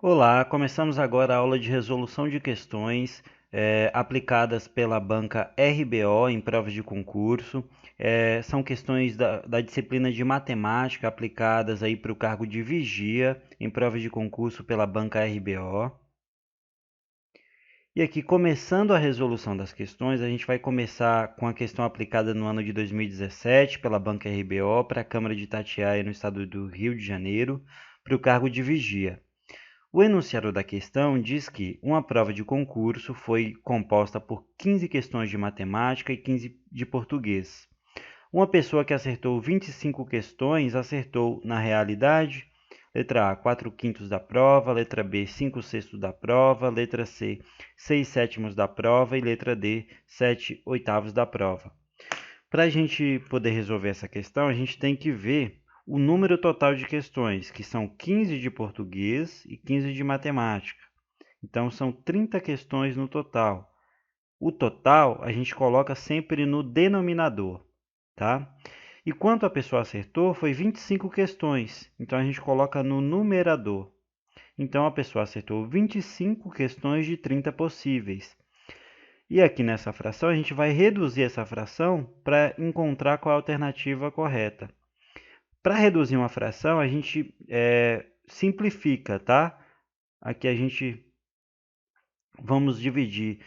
Olá, começamos agora a aula de resolução de questões aplicadas pela banca RBO em provas de concurso. São questões da disciplina de matemática aplicadas aí para o cargo de vigia em provas de concurso pela banca RBO. E aqui, começando a resolução das questões, a gente vai começar com a questão aplicada no ano de 2017 pela banca RBO para a Câmara de Itatiaia, no estado do Rio de Janeiro, para o cargo de vigia. O enunciado da questão diz que uma prova de concurso foi composta por 15 questões de matemática e 15 de português. Uma pessoa que acertou 25 questões acertou, na realidade, letra A, 4/5 da prova, letra B, 5/6 da prova, letra C, 6/7 da prova e letra D, 7/8 da prova. Para a gente poder resolver essa questão, a gente tem que ver o número total de questões, que são 15 de português e 15 de matemática. Então, são 30 questões no total. O total a gente coloca sempre no denominador, tá? E quanto a pessoa acertou foi 25 questões, então a gente coloca no numerador. Então, a pessoa acertou 25 questões de 30 possíveis. E aqui nessa fração, a gente vai reduzir essa fração para encontrar qual a alternativa correta. Para reduzir uma fração, a gente simplifica, tá? Aqui a gente vamos dividir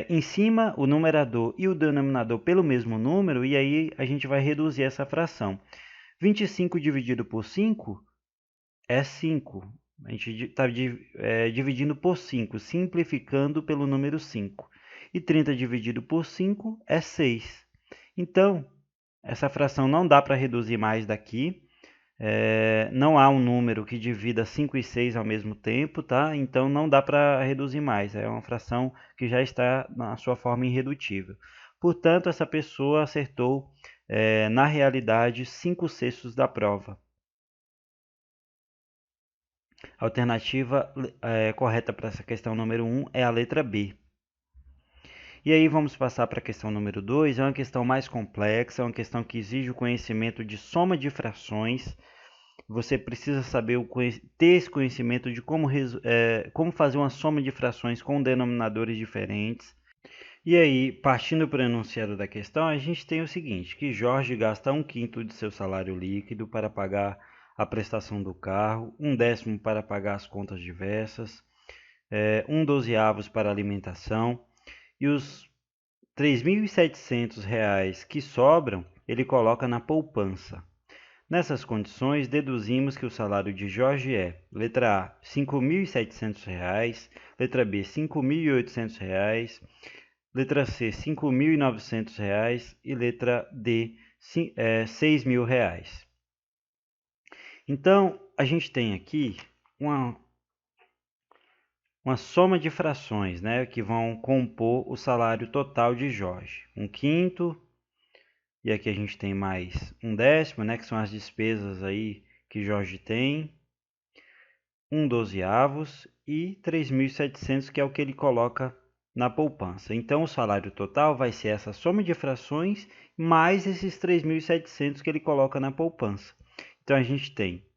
em cima o numerador e o denominador pelo mesmo número, e aí a gente vai reduzir essa fração. 25 dividido por 5 é 5. A gente está dividindo por 5, simplificando pelo número 5. E 30 dividido por 5 é 6. Então, essa fração não dá para reduzir mais daqui. Não há um número que divida 5 e 6 ao mesmo tempo, tá? Então não dá para reduzir mais. É uma fração que já está na sua forma irredutível. Portanto, essa pessoa acertou, na realidade, 5/6 da prova. A alternativa correta para essa questão número 1 é a letra B. E aí vamos passar para a questão número 2. É uma questão mais complexa, é uma questão que exige o conhecimento de soma de frações. Você precisa saber ter esse conhecimento de como fazer uma soma de frações com denominadores diferentes. E aí, partindo para o enunciado da questão, a gente tem o seguinte, que Jorge gasta 1/5 de seu salário líquido para pagar a prestação do carro, 1/10 para pagar as contas diversas, 1/12 para alimentação, e os R$ 3.700 que sobram, ele coloca na poupança. Nessas condições, deduzimos que o salário de Jorge é: letra A, R$ 5.700, letra B, R$ 5.800, letra C, R$ 5.900 e letra D, R$ 6.000. Então, a gente tem aqui uma soma de frações, né, que vão compor o salário total de Jorge. 1/5, e aqui a gente tem mais 1/10, né, que são as despesas aí que Jorge tem. 1/12 e 3.700, que é o que ele coloca na poupança. Então, o salário total vai ser essa soma de frações mais esses 3.700 que ele coloca na poupança. Então, a gente tem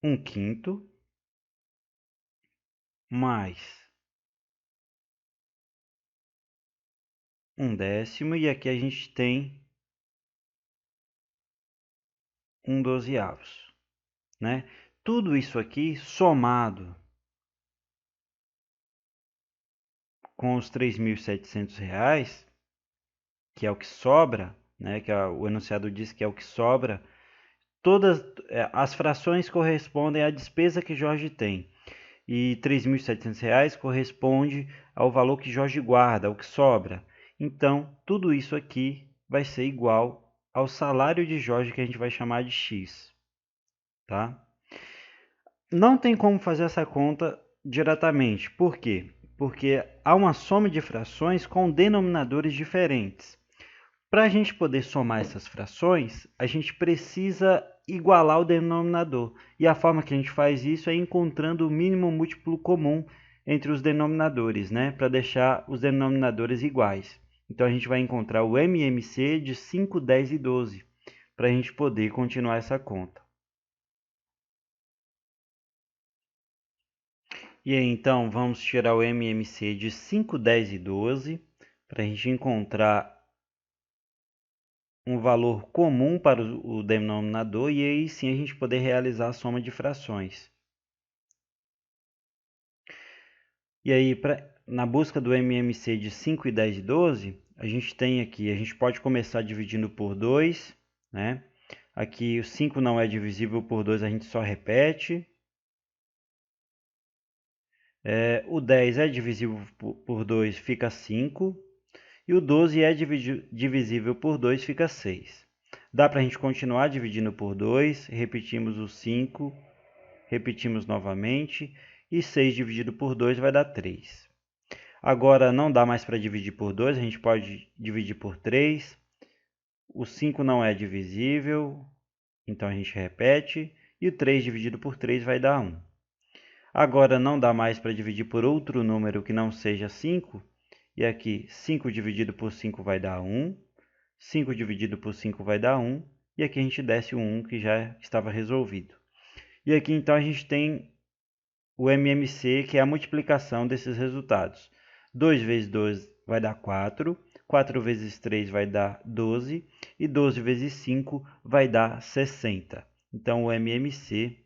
1/5 mais 1/10, e aqui a gente tem 1/12, né? Tudo isso aqui somado com os R$ 3.700, que é o que sobra, né? Que o enunciado diz que é o que sobra. Todas as frações correspondem à despesa que Jorge tem. E R$ 3.700 corresponde ao valor que Jorge guarda, ao que sobra. Então, tudo isso aqui vai ser igual ao salário de Jorge, que a gente vai chamar de X. Tá? Não tem como fazer essa conta diretamente. Por quê? Porque há uma soma de frações com denominadores diferentes. Para a gente poder somar essas frações, a gente precisa igualar o denominador. E a forma que a gente faz isso é encontrando o mínimo múltiplo comum entre os denominadores, né? Para deixar os denominadores iguais. Então, a gente vai encontrar o MMC de 5, 10 e 12, para a gente poder continuar essa conta. E aí, então, vamos tirar o MMC de 5, 10 e 12 para a gente encontrar um valor comum para o denominador e aí sim a gente poder realizar a soma de frações. E aí, na busca do MMC de 5 e 10 e 12, a gente tem aqui, a gente pode começar dividindo por 2, né? Aqui o 5 não é divisível por 2, a gente só repete. O 10 é divisível por 2, fica 5. E o 12 é divisível por 2, fica 6. Dá para a gente continuar dividindo por 2, repetimos o 5, repetimos novamente, e 6 dividido por 2 vai dar 3. Agora não dá mais para dividir por 2, a gente pode dividir por 3. O 5 não é divisível, então a gente repete, e o 3 dividido por 3 vai dar 1. Agora não dá mais para dividir por outro número que não seja 5, e aqui 5 dividido por 5 vai dar 1, 5 dividido por 5 vai dar 1, e aqui a gente desce o 1 que já estava resolvido. E aqui então a gente tem o MMC, que é a multiplicação desses resultados. 2 vezes 2 vai dar 4, 4 vezes 3 vai dar 12, e 12 vezes 5 vai dar 60. Então o MMC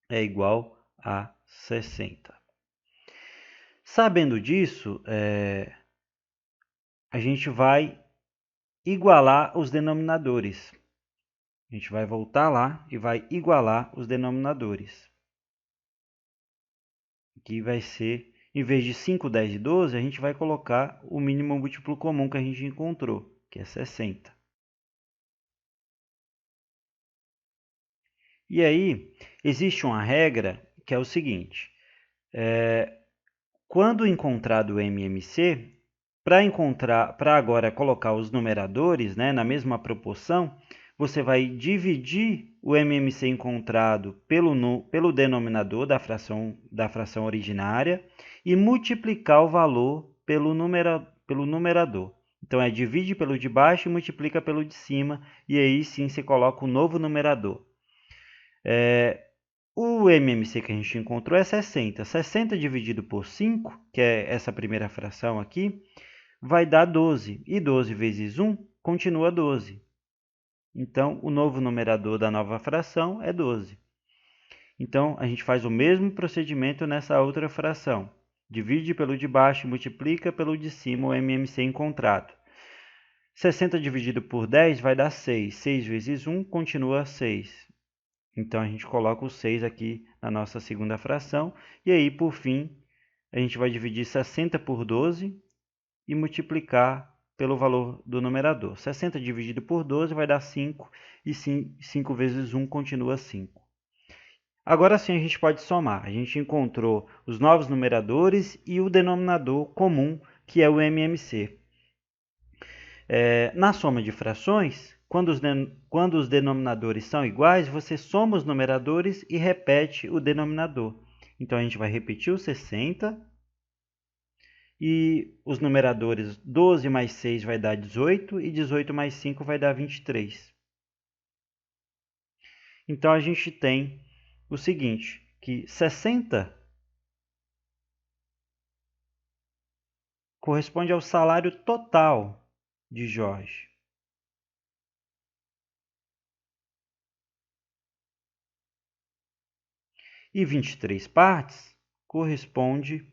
é igual a 60. Sabendo disso, a gente vai igualar os denominadores. A gente vai voltar lá e vai igualar os denominadores. Aqui vai ser, em vez de 5, 10 e 12, a gente vai colocar o mínimo múltiplo comum que a gente encontrou, que é 60. E aí, existe uma regra que é o seguinte. Quando encontrado o MMC, para agora colocar os numeradores, né, na mesma proporção, você vai dividir o MMC encontrado pelo denominador da fração originária e multiplicar o valor pelo numerador. Então, divide pelo de baixo e multiplica pelo de cima, e aí sim você coloca o novo numerador. O MMC que a gente encontrou é 60. 60 dividido por 5, que é essa primeira fração aqui, vai dar 12. E 12 vezes 1 continua 12. Então, o novo numerador da nova fração é 12. Então, a gente faz o mesmo procedimento nessa outra fração. Divide pelo de baixo e multiplica pelo de cima o MMC encontrado. 60 dividido por 10 vai dar 6. 6 vezes 1 continua 6. Então, a gente coloca o 6 aqui na nossa segunda fração. E aí, por fim, a gente vai dividir 60 por 12 e multiplicar pelo valor do numerador. 60 dividido por 12 vai dar 5. E 5 vezes 1 continua 5. Agora sim a gente pode somar. A gente encontrou os novos numeradores e o denominador comum, que é o MMC. Na soma de frações, quando os denominadores são iguais, você soma os numeradores e repete o denominador. Então, a gente vai repetir o 60 e os numeradores 12 mais 6 vai dar 18 e 18 mais 5 vai dar 23. Então, a gente tem o seguinte, que 60 corresponde ao salário total de Jorge. E 23 partes corresponde...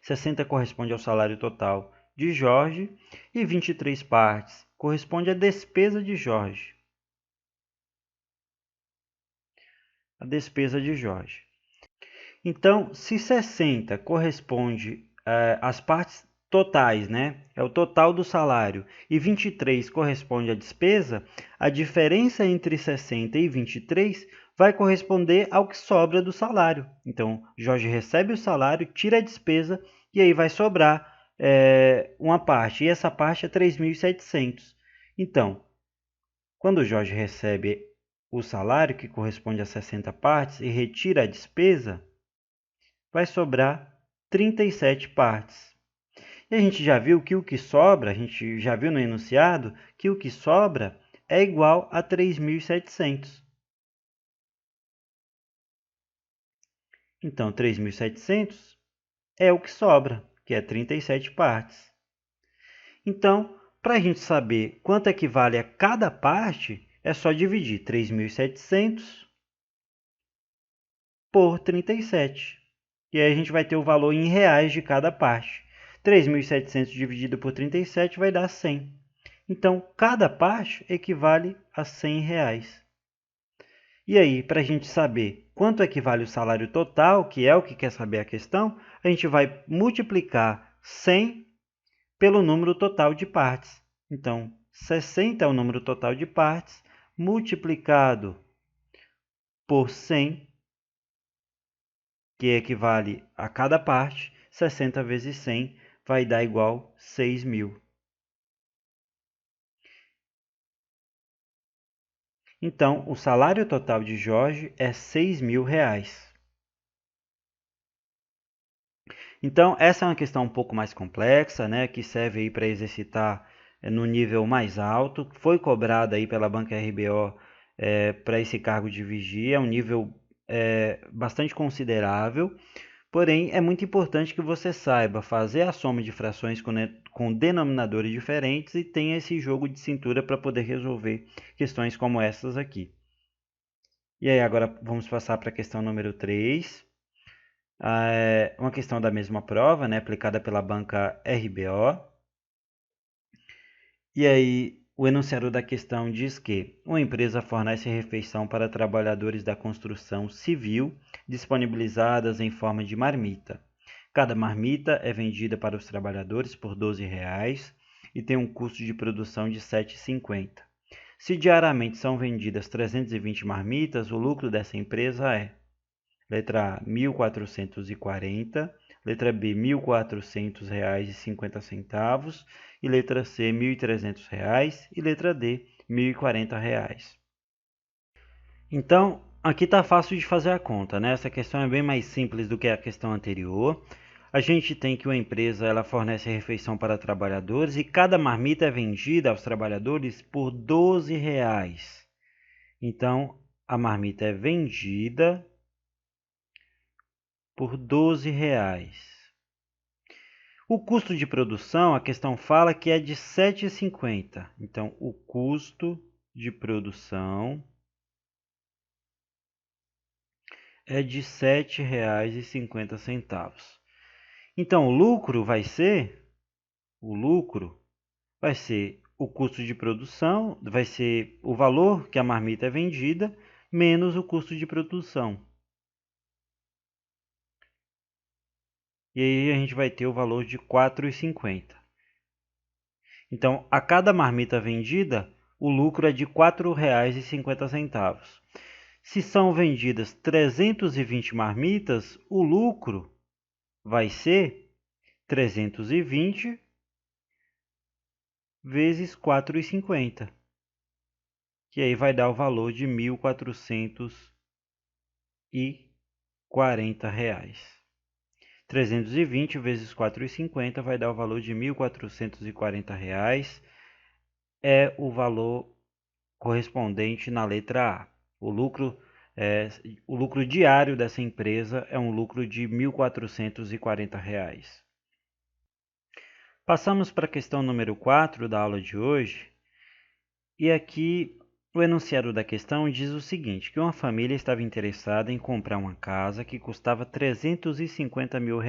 60 corresponde ao salário total de Jorge e 23 partes corresponde à despesa de Jorge. A despesa de Jorge. Então, se 60 corresponde às partes totais, né? É o total do salário, e 23 corresponde à despesa, a diferença entre 60 e 23 vai corresponder ao que sobra do salário. Então, Jorge recebe o salário, tira a despesa, e aí vai sobrar uma parte, e essa parte é 3.700. Então, quando o Jorge recebe o salário, que corresponde a 60 partes, e retira a despesa, vai sobrar 37 partes. E a gente já viu que o que sobra, a gente já viu no enunciado, que o que sobra é igual a 3.700. Então, 3.700 é o que sobra, que é 37 partes. Então, para a gente saber quanto equivale a cada parte, é só dividir 3.700 por 37. E aí a gente vai ter o valor em reais de cada parte. 3.700 dividido por 37 vai dar 100. Então, cada parte equivale a 100 reais. E aí, para a gente saber quanto equivale o salário total, que é o que quer saber a questão, a gente vai multiplicar 100 pelo número total de partes. Então, 60 é o número total de partes, multiplicado por 100, que equivale a cada parte, 60 vezes 100 vai dar igual 6.000. Então, o salário total de Jorge é 6.000 reais. Então, essa é uma questão um pouco mais complexa, né, que serve aí para exercitar no nível mais alto. Foi cobrada aí pela Banca RBO para esse cargo de vigia, é um nível bastante considerável. Porém, é muito importante que você saiba fazer a soma de frações com denominadores diferentes e tenha esse jogo de cintura para poder resolver questões como essas aqui. E aí, agora vamos passar para a questão número 3. Uma questão da mesma prova, né, aplicada pela banca RBO. E aí, o enunciado da questão diz que uma empresa fornece refeição para trabalhadores da construção civil disponibilizadas em forma de marmita. Cada marmita é vendida para os trabalhadores por R$ 12 e tem um custo de produção de R$ 7,50. Se diariamente são vendidas 320 marmitas, o lucro dessa empresa é: letra A, 1.440, letra B, R$ 1.400,50 e letra C, R$ 1.300 e letra D, R$ 1.040. Então, aqui está fácil de fazer a conta, né? Essa questão é bem mais simples do que a questão anterior. A gente tem que uma empresa ela fornece refeição para trabalhadores e cada marmita é vendida aos trabalhadores por R$ 12. Então, a marmita é vendida por R$ 12. O custo de produção, a questão fala que é de R$ 7,50. Então, o custo de produção é de R$ 7,50. Então, o lucro vai ser o custo de produção, vai ser o valor que a marmita é vendida, menos o custo de produção. E aí a gente vai ter o valor de R$ 4,50. Então, a cada marmita vendida, o lucro é de R$ 4,50. Se são vendidas 320 marmitas, o lucro vai ser 320 vezes R$ 4,50, que aí vai dar o valor de R$ 1.440. 320 vezes R$ 4,50 vai dar o valor de R$ 1.440. É o valor correspondente na letra A. O lucro diário dessa empresa é um lucro de R$ 1.440. Passamos para a questão número 4 da aula de hoje. E aqui o enunciado da questão diz o seguinte, que uma família estava interessada em comprar uma casa que custava R$ 350 mil.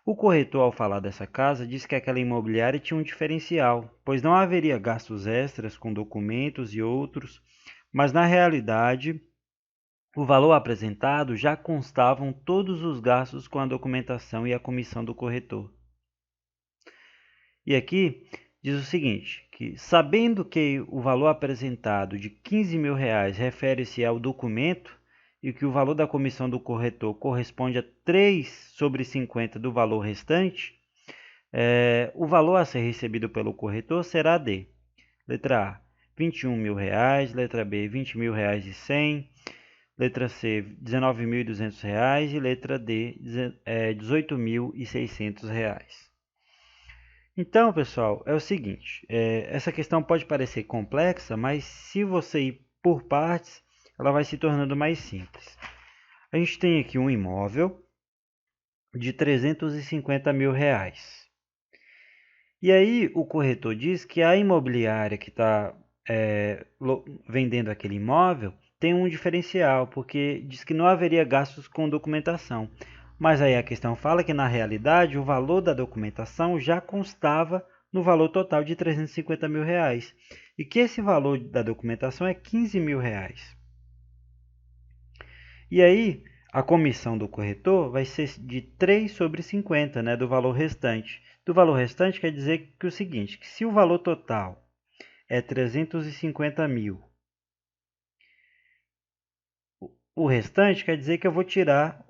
O corretor, ao falar dessa casa, disse que aquela imobiliária tinha um diferencial, pois não haveria gastos extras com documentos e outros, mas na realidade, o valor apresentado já constavam todos os gastos com a documentação e a comissão do corretor. E aqui diz o seguinte, que sabendo que o valor apresentado de R$ 15 mil refere-se ao documento e que o valor da comissão do corretor corresponde a 3/50 do valor restante, o valor a ser recebido pelo corretor será de: letra A, R$ 21 mil, letra B, R$ 20.100, letra C, R$ 19.200 e letra D, R$ 18.600. Então, pessoal, é o seguinte, essa questão pode parecer complexa, mas se você ir por partes, ela vai se tornando mais simples. A gente tem aqui um imóvel de R$ 350 mil. E aí o corretor diz que a imobiliária que está vendendo aquele imóvel tem um diferencial, porque diz que não haveria gastos com documentação. Mas aí a questão fala que na realidade o valor da documentação já constava no valor total de R$ 350 mil e que esse valor da documentação é R$ 15 mil. E aí a comissão do corretor vai ser de 3 sobre 50, né, do valor restante. Do valor restante quer dizer que o seguinte, que se o valor total é 350 mil, o restante quer dizer que eu vou tirar,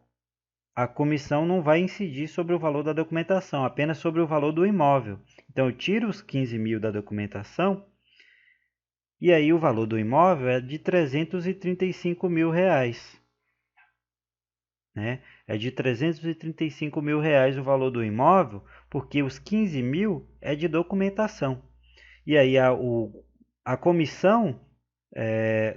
a comissão não vai incidir sobre o valor da documentação, apenas sobre o valor do imóvel. Então eu tiro os 15 mil da documentação e aí o valor do imóvel é de R$ 335 mil. Né? É de R$ 335 mil o valor do imóvel, porque os 15 mil é de documentação. E aí a comissão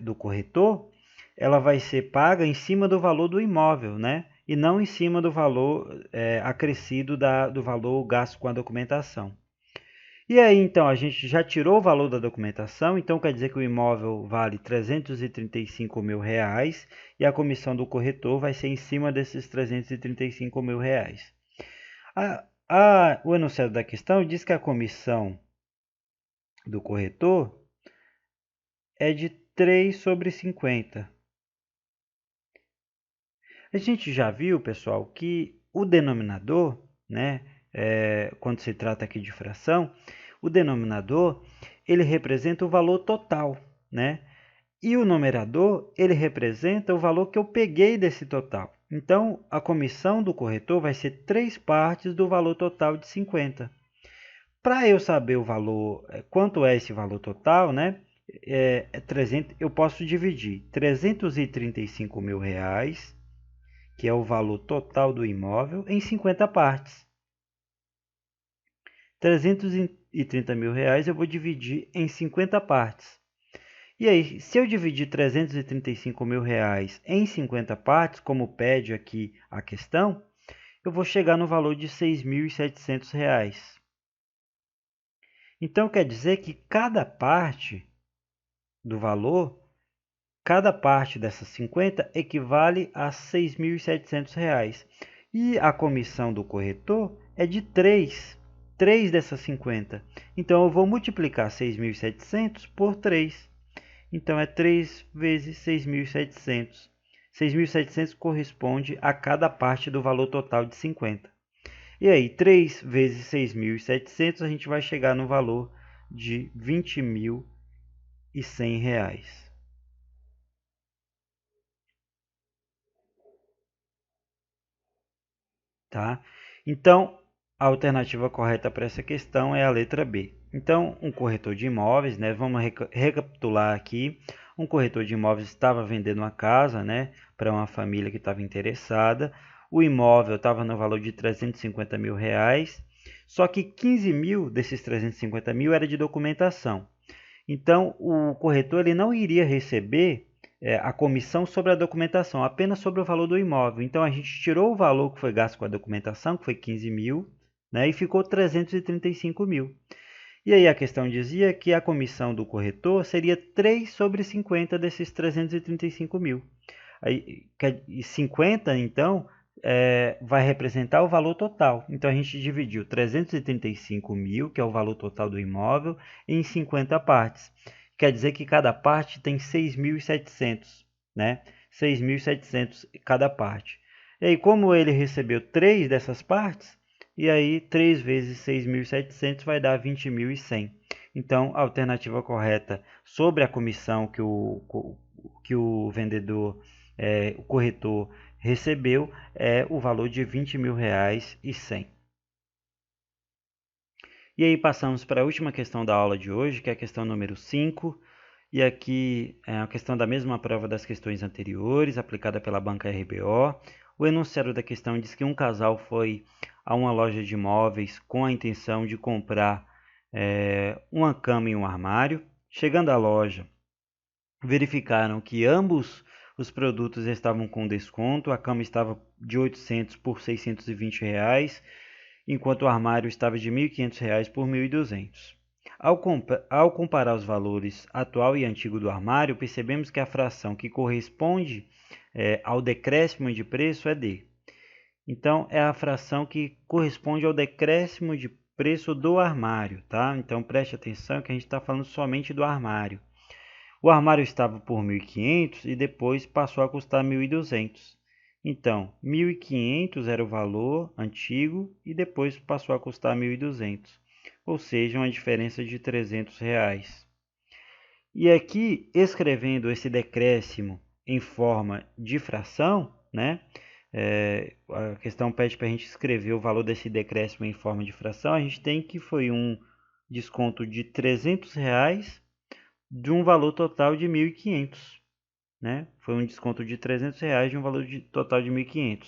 do corretor, ela vai ser paga em cima do valor do imóvel, né? E não em cima do valor acrescido do valor gasto com a documentação. E aí, então, a gente já tirou o valor da documentação, então quer dizer que o imóvel vale R$ 335 mil e a comissão do corretor vai ser em cima desses R$ 335 mil. O enunciado da questão diz que a comissão do corretor é de 3 sobre 50. A gente já viu, pessoal, que o denominador, né, quando se trata aqui de fração, o denominador ele representa o valor total, né? E o numerador ele representa o valor que eu peguei desse total. Então, a comissão do corretor vai ser 3 partes do valor total de 50. Para eu saber o valor, quanto é esse valor total, né? 300, eu posso dividir R$ 335 mil, que é o valor total do imóvel, em 50 partes. R$ 330 mil eu vou dividir em 50 partes. E aí, se eu dividir R$ 335 mil em 50 partes, como pede aqui a questão, eu vou chegar no valor de R$ 6.700. Então, quer dizer que cada parte do valor, cada parte dessas 50 equivale a R$ 6.700. E a comissão do corretor é de 3 dessas 50. Então, eu vou multiplicar 6.700 por 3. Então, é 3 vezes 6.700. 6.700 corresponde a cada parte do valor total de 50. E aí, 3 vezes 6.700, a gente vai chegar no valor de R$ 20.100. Tá? Então, a alternativa correta para essa questão é a letra B. Então, um corretor de imóveis, né? Vamos recapitular aqui. Um corretor de imóveis estava vendendo uma casa, né, para uma família que estava interessada. O imóvel estava no valor de R$ 350 mil, só que 15 mil desses 350 mil era de documentação. Então, o corretor ele não iria receber a comissão sobre a documentação, apenas sobre o valor do imóvel. Então, a gente tirou o valor que foi gasto com a documentação, que foi 15 mil, né, e ficou 335 mil. E aí a questão dizia que a comissão do corretor seria 3 sobre 50 desses 335 mil. Aí, 50, então, vai representar o valor total. Então, a gente dividiu 335 mil, que é o valor total do imóvel, em 50 partes. Quer dizer que cada parte tem 6.700, né? 6.700 cada parte. E aí, como ele recebeu 3 dessas partes, e aí 3 vezes 6.700 vai dar 20.100. Então, a alternativa correta sobre a comissão que o vendedor, o corretor, recebeu é o valor de R$ 20.100. E aí passamos para a última questão da aula de hoje, que é a questão número 5. E aqui é a questão da mesma prova das questões anteriores, aplicada pela banca RBO. O enunciado da questão diz que um casal foi a uma loja de imóveis com a intenção de comprar uma cama e um armário. Chegando à loja, verificaram que ambos os produtos estavam com desconto, a cama estava de R$ 800 por R$ 620, enquanto o armário estava de R$ 1.500 por R$ 1.200. Ao comparar os valores atual e antigo do armário, percebemos que a fração que corresponde ao decréscimo de preço é D. Então, é a fração que corresponde ao decréscimo de preço do armário, tá? Então, preste atenção que a gente está falando somente do armário. O armário estava por 1.500 e depois passou a custar 1.200. Então, 1.500 era o valor antigo e depois passou a custar 1.200, ou seja, uma diferença de R$ 300. E aqui, escrevendo esse decréscimo em forma de fração, né? A questão pede para a gente escrever o valor desse decréscimo em forma de fração. A gente tem que foi um desconto de R$ 300 de um valor total de 1.500, né? Foi um desconto de R$ 300 de um valor total de 1.500.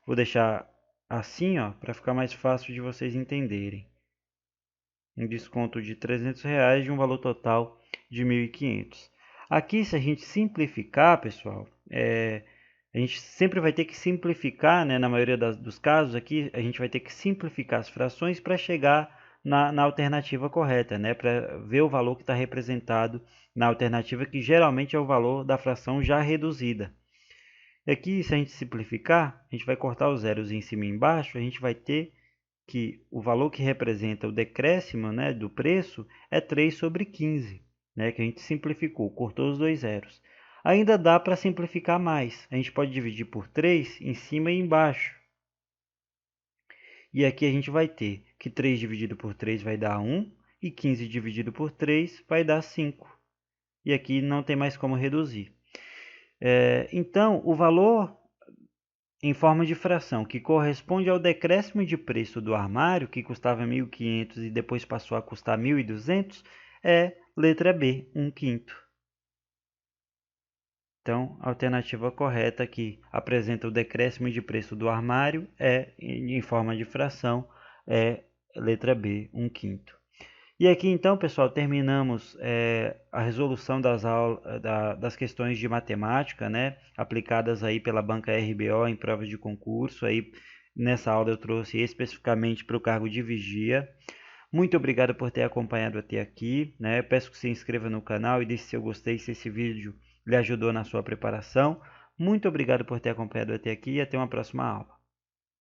Vou deixar assim, ó, para ficar mais fácil de vocês entenderem. Um desconto de R$ 300 de um valor total de 1.500. Aqui, se a gente simplificar, pessoal, a gente sempre vai ter que simplificar, né? Na maioria dos casos aqui, a gente vai ter que simplificar as frações para chegar na alternativa correta, né? Para ver o valor que está representado na alternativa, que geralmente é o valor da fração já reduzida. Aqui, se a gente simplificar, a gente vai cortar os zeros em cima e embaixo, a gente vai ter que o valor que representa o decréscimo, né, do preço é 3 sobre 15, né, que a gente simplificou, cortou os dois zeros. Ainda dá para simplificar mais. A gente pode dividir por 3 em cima e embaixo. E aqui a gente vai ter que 3 dividido por 3 vai dar 1 e 15 dividido por 3 vai dar 5. E aqui não tem mais como reduzir. Então, o valor em forma de fração, que corresponde ao decréscimo de preço do armário, que custava 1.500 e depois passou a custar 1.200, é letra B, 1/5. Então, a alternativa correta que apresenta o decréscimo de preço do armário em forma de fração, é letra B, 1/5. E aqui então, pessoal, terminamos a resolução das questões de matemática, né, aplicadas aí pela banca RBO em provas de concurso. Aí, nessa aula eu trouxe especificamente para o cargo de vigia. Muito obrigado por ter acompanhado até aqui, né? Eu peço que se inscreva no canal e deixe seu gostei se esse vídeo lhe ajudou na sua preparação. Muito obrigado por ter acompanhado até aqui e até uma próxima aula.